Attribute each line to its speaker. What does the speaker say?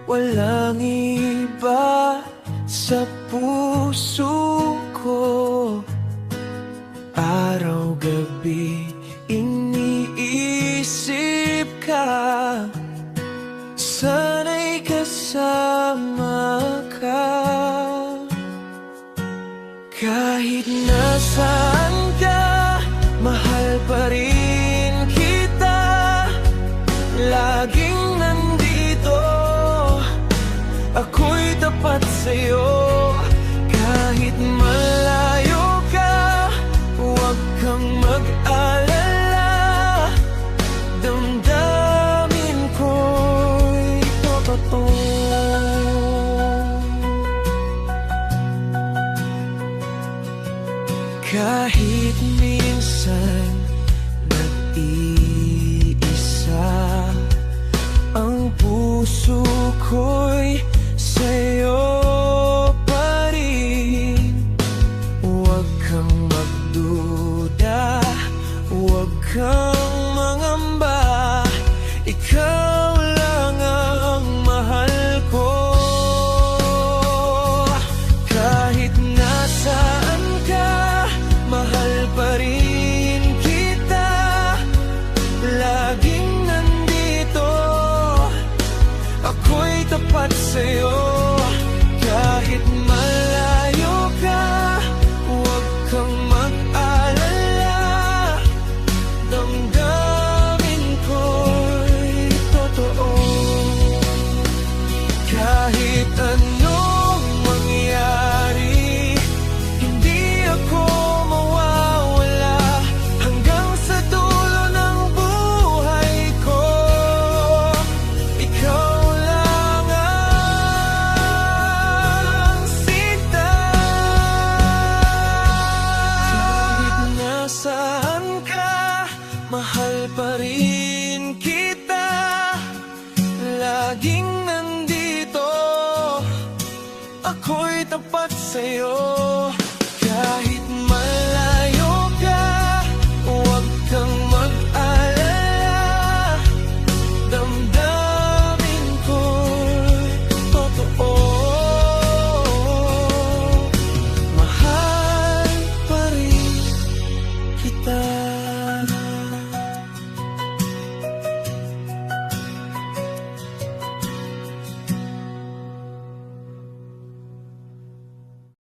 Speaker 1: Walang iba sa puso ko. Araw-gabi iniisip ka. Sana'y kasama ka. Kahit nasaan ka, mahal pa rin kita. Laging nandito, ako'y tapat sa'yo. Kahit malayo ka, huwag kang mag-alala. Damdamin ko'y totoo. Kahit minsan nag-iisa, ang puso ko'y sa'yo pa rin. Huwag kang magduda, huwag kang mangamba. Ikaw lang ang mahal ko. Kahit nasaan ka, mahal pa rin kita. Laging nandito, ako'y tapat sa'yo. Kahit malayo ka, huwag kang mag-alala. Damdamin ko'y totoo. Kahit anong mangyari, hindi ako mawawala. Hanggang sa dulo ng buhay ko, ikaw lang ang sinta. Kahit nasaan ka, mahal pa rin kita. Laging nandito, ako'y tapat sa'yo.